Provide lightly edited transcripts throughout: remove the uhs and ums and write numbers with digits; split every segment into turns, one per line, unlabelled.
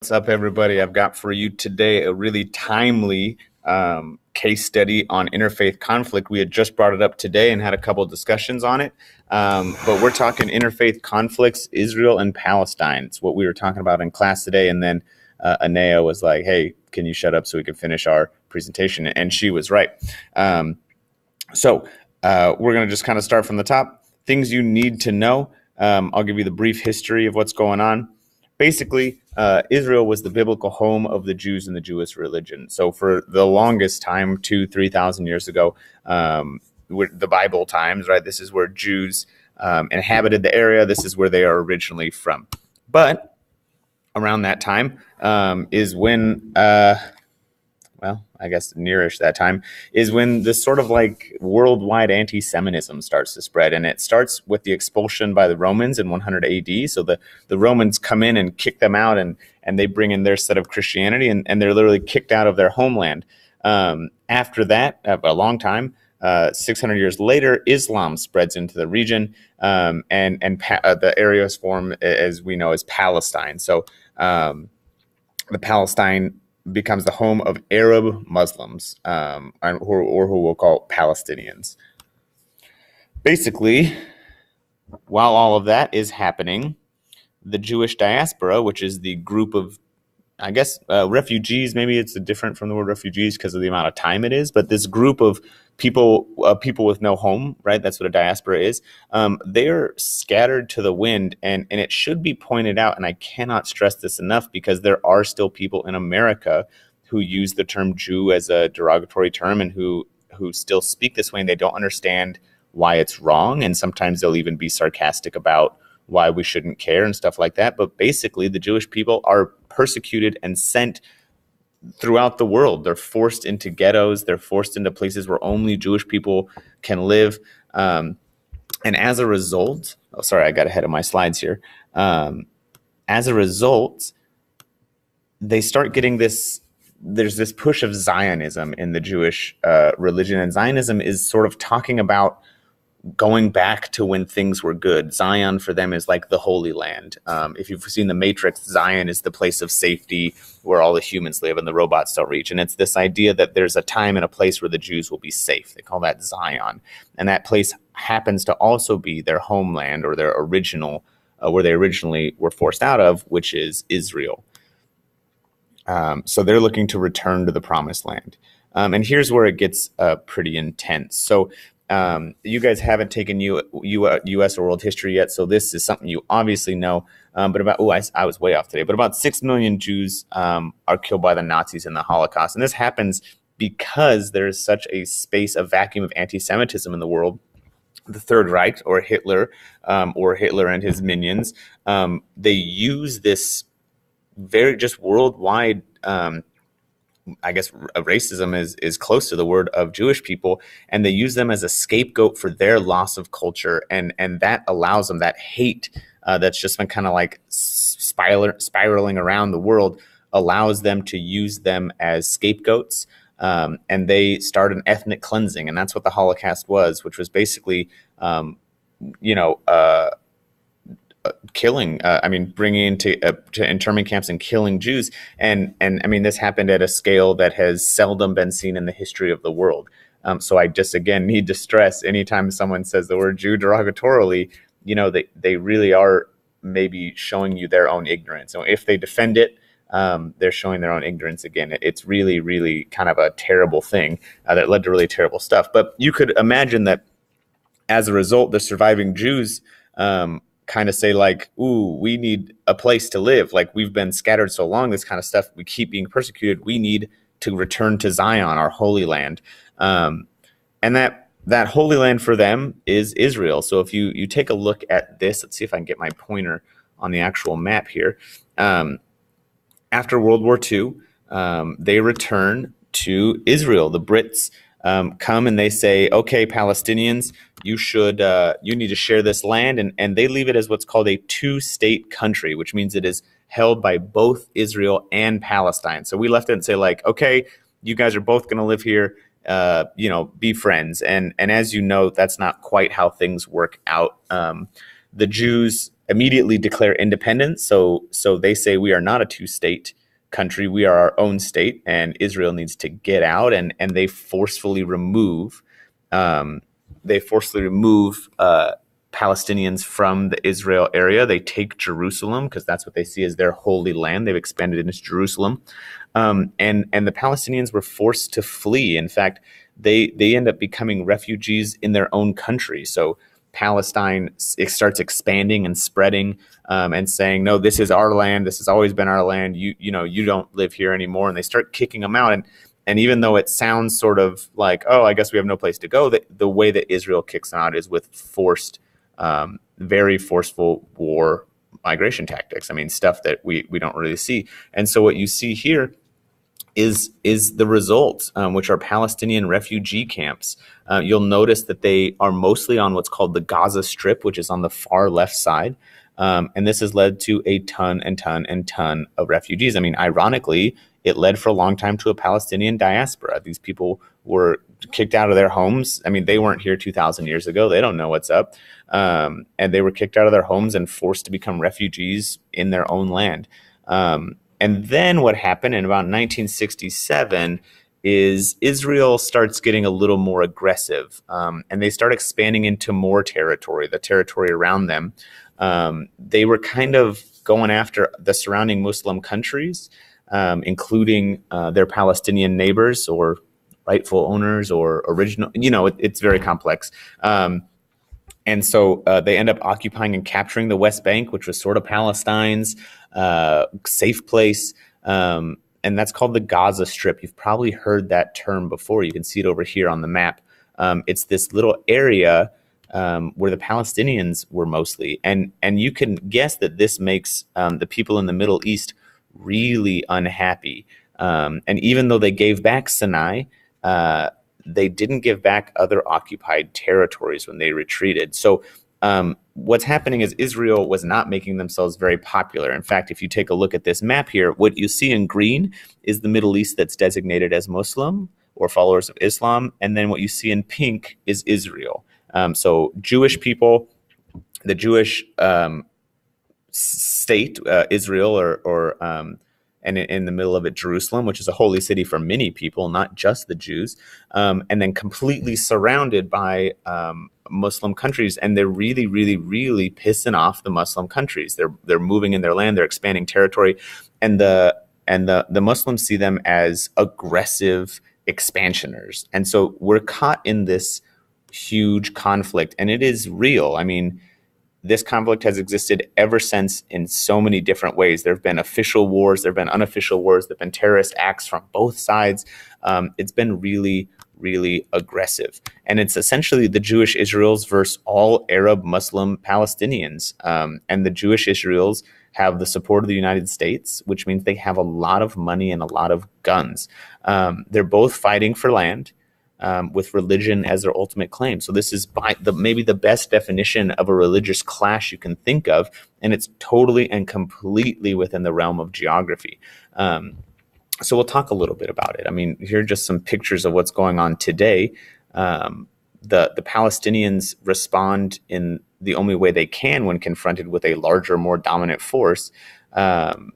What's up, everybody? I've got for you today a really timely case study on interfaith conflict. We had just brought it up today and had a couple of discussions on it. But we're talking interfaith conflicts, Israel and Palestine. It's what we were talking about in class today. And then Anea was like, hey, can you shut up so we can finish our presentation? And she was right. So we're going to just kind of start from the top. Things you need to know. I'll give you the brief history of what's going on. Basically, Israel was the biblical home of the Jews and the Jewish religion. So for the longest time, 2,000-3,000 years ago, the Bible times, right? This is where Jews inhabited the area. This is where they are originally from. But around that time is when, I guess nearish that time, is when this sort of like worldwide anti-Semitism starts to spread. And it starts with the expulsion by the Romans in 100 AD. So the Romans come in and kick them out, and they bring in their set of Christianity, and they're literally kicked out of their homeland. After that, a long time, 600 years later, Islam spreads into the region, and the area is formed, as we know, as Palestine. So the Palestine becomes the home of Arab Muslims, or who we'll call Palestinians. Basically, while all of that is happening, the Jewish diaspora, which is the group of, I guess, refugees, maybe it's different from the word refugees because of the amount of time it is, but this group of people with no home, right? That's what a diaspora is. They're scattered to the wind, and it should be pointed out, and I cannot stress this enough, because there are still people in America who use the term Jew as a derogatory term, and who still speak this way, and they don't understand why it's wrong, and sometimes they'll even be sarcastic about why we shouldn't care and stuff like that. But basically, the Jewish people are persecuted and sent throughout the world. They're forced into ghettos. They're forced into places where only Jewish people can live. And as a result, sorry, I got ahead of my slides here. As a result, they start getting this, there's this push of Zionism in the Jewish religion. And Zionism is sort of talking about going back to when things were good. Zion for them is like the Holy Land. If you've seen The Matrix, Zion is the place of safety where all the humans live and the robots don't reach. And it's this idea that there's a time and a place where the Jews will be safe. They call that Zion. And that place happens to also be their homeland, or their original, where they originally were forced out of, which is Israel. So they're looking to return to the promised land. And here's where it gets pretty intense. So you guys haven't taken U.S. or world history yet, so this is something you obviously know. But about, I was way off today, but about 6 million Jews are killed by the Nazis in the Holocaust. And this happens because there is such a vacuum of anti-Semitism in the world. The Third Reich, or Hitler and his minions, they use this very just worldwide, I guess racism is close to the word, of Jewish people, and they use them as a scapegoat for their loss of culture, and that allows them, that hate that's just been kind of like spiraling around the world, allows them to use them as scapegoats, and they start an ethnic cleansing, and that's what the Holocaust was, which was basically, killing, bringing into internment camps and killing Jews. And I mean, this happened at a scale that has seldom been seen in the history of the world. So I just, again, need to stress, anytime someone says the word Jew derogatorily, they really are maybe showing you their own ignorance. So if they defend it, they're showing their own ignorance again. It's really, really kind of a terrible thing that led to really terrible stuff. But you could imagine that as a result, the surviving Jews kind of say, like, ooh, we need a place to live. Like, we've been scattered so long, this kind of stuff, we keep being persecuted. We need to return to Zion, our Holy Land. And that Holy Land for them is Israel. So if you take a look at this, let's see if I can get my pointer on the actual map here. After World War II, they return to Israel. The Brits come and they say, okay, Palestinians, you need to share this land, and they leave it as what's called a two-state country, which means it is held by both Israel and Palestine. So we left it and say, like, okay, you guys are both going to live here, be friends. And as you know, that's not quite how things work out. The Jews immediately declare independence. So they say we are not a two-state country. We are our own state, and Israel needs to get out. And they forcefully remove um, Palestinians from the Israel area. They take Jerusalem because that's what they see as their holy land. They've expanded into Jerusalem, and the Palestinians were forced to flee. In fact, they end up becoming refugees in their own country. So Palestine starts expanding and spreading, and saying, no, this is our land. This has always been our land. You don't live here anymore. And they start kicking them out. And even though it sounds sort of like, oh, I guess we have no place to go, the way that Israel kicks them out is with very forceful war migration tactics. I mean, stuff that we don't really see. And so what you see here is the result, which are Palestinian refugee camps. You'll notice that they are mostly on what's called the Gaza Strip, which is on the far left side. And this has led to a ton of refugees. I mean, ironically, it led for a long time to a Palestinian diaspora. These people were kicked out of their homes. I mean, they weren't here 2,000 years ago. They don't know what's up. And they were kicked out of their homes and forced to become refugees in their own land. And then what happened in about 1967 is Israel starts getting a little more aggressive, and they start expanding into more territory, the territory around them. They were kind of going after the surrounding Muslim countries, including their Palestinian neighbors or rightful owners or original. It's very complex. And so they end up occupying and capturing the West Bank, which was sort of Palestine's safe place. And that's called the Gaza Strip. You've probably heard that term before. You can see it over here on the map. It's this little area where the Palestinians were mostly. And you can guess that this makes the people in the Middle East really unhappy. And even though they gave back Sinai, they didn't give back other occupied territories when they retreated. So what's happening is Israel was not making themselves very popular. In fact, if you take a look at this map here, what you see in green is the Middle East that's designated as Muslim or followers of Islam. And then what you see in pink is Israel. So Jewish people, the Jewish state, Israel, and in the middle of it, Jerusalem, which is a holy city for many people, not just the Jews, and then completely surrounded by Muslim countries. And they're really, really, really pissing off the Muslim countries. They're moving in their land, they're expanding territory, and the Muslims see them as aggressive expansioners. And so we're caught in this huge conflict, and it is real. I mean, this conflict has existed ever since in so many different ways. There have been official wars, there have been unofficial wars, there have been terrorist acts from both sides. It's been really, really aggressive. And it's essentially the Jewish Israels versus all Arab Muslim Palestinians. And the Jewish Israels have the support of the United States, which means they have a lot of money and a lot of guns. They're both fighting for land. With religion as their ultimate claim. So this is maybe the best definition of a religious clash you can think of, and it's totally and completely within the realm of geography. So we'll talk a little bit about it. I mean, here are just some pictures of what's going on today. The Palestinians respond in the only way they can when confronted with a larger, more dominant force, and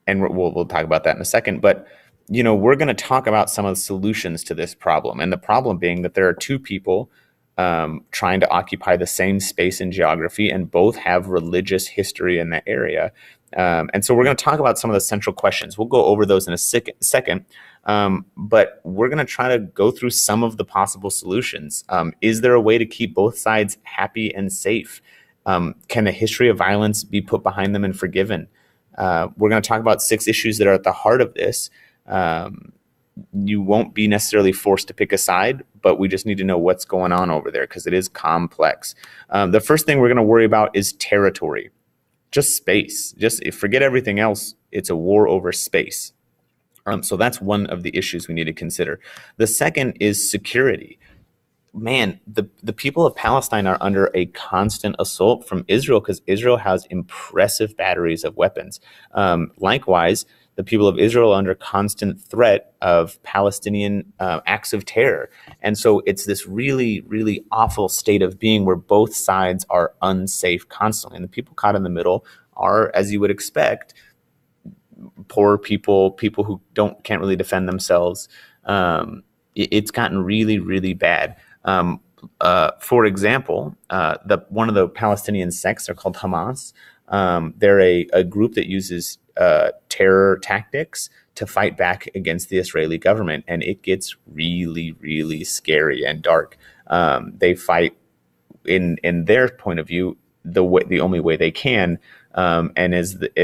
we'll talk about that in a second. But we're going to talk about some of the solutions to this problem. And the problem being that there are two people trying to occupy the same space in geography, and both have religious history in that area. And so we're going to talk about some of the central questions. We'll go over those in a second. But we're going to try to go through some of the possible solutions. Is there a way to keep both sides happy and safe? Can a history of violence be put behind them and forgiven? We're going to talk about 6 issues that are at the heart of this. You won't be necessarily forced to pick a side, but we just need to know what's going on over there because it is complex. The first thing we're going to worry about is territory, just space. Just forget everything else. It's a war over space. So that's one of the issues we need to consider. The second is security. Man, the people of Palestine are under a constant assault from Israel because Israel has impressive batteries of weapons. Likewise, the people of Israel are under constant threat of Palestinian acts of terror. And so it's this really, really awful state of being where both sides are unsafe constantly. And the people caught in the middle are, as you would expect, poor people, people who can't really defend themselves. It's gotten really, really bad. For example, one of the Palestinian sects are called Hamas. They're a group that uses terror tactics to fight back against the Israeli government, and it gets really, really scary and dark. They fight in their point of view the only way they can, and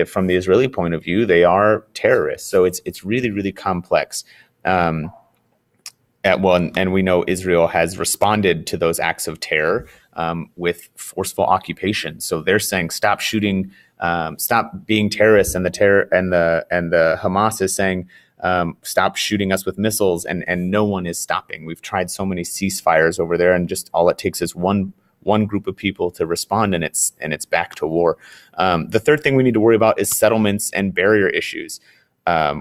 from the Israeli point of view, they are terrorists. So it's really, really complex. And we know Israel has responded to those acts of terror with forceful occupation. So they're saying, stop shooting, stop being terrorists, and the Hamas is saying, stop shooting us with missiles, and no one is stopping. We've tried so many ceasefires over there, and just all it takes is one group of people to respond, and it's back to war. The third thing we need to worry about is settlements and barrier issues.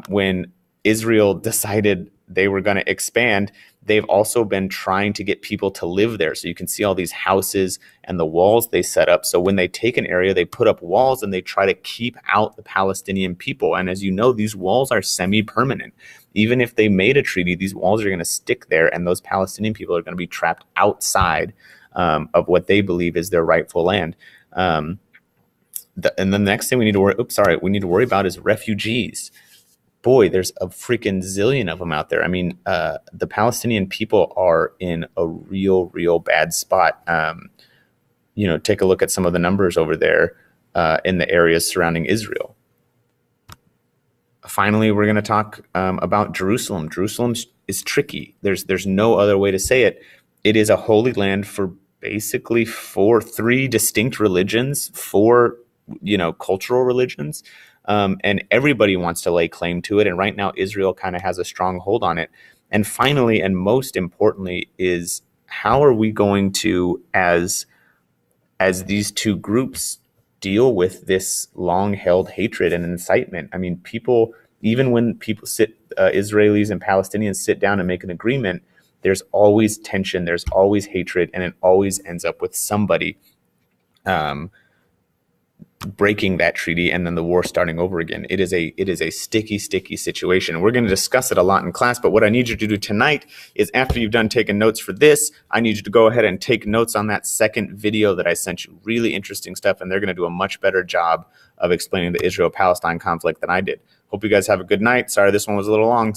When Israel decided they were going to expand, they've also been trying to get people to live there. So you can see all these houses and the walls they set up. So when they take an area, they put up walls and they try to keep out the Palestinian people. And as you know, these walls are semi-permanent. Even if they made a treaty, these walls are going to stick there, and those Palestinian people are going to be trapped outside of what they believe is their rightful land. And then the next thing we need to worry about is refugees. Boy, there's a freaking zillion of them out there. I mean, the Palestinian people are in a real, real bad spot. Take a look at some of the numbers over there in the areas surrounding Israel. Finally, we're going to talk about Jerusalem. Jerusalem is tricky. There's no other way to say it. It is a holy land for basically three distinct religions, four cultural religions. And everybody wants to lay claim to it. And right now, Israel kind of has a strong hold on it. And finally, and most importantly, is how are we going to, as these two groups, deal with this long-held hatred and incitement? I mean, even when Israelis and Palestinians sit down and make an agreement, there's always tension, there's always hatred, and it always ends up with somebody breaking that treaty and then the war starting over again. It is a sticky situation. We're going to discuss it a lot in class, but what I need you to do tonight is, after you've done taking notes for this, I need you to go ahead and take notes on that second video that I sent you. Really interesting stuff, and they're going to do a much better job of explaining the Israel-Palestine conflict than I did. Hope you guys have a good night. Sorry this one was a little long.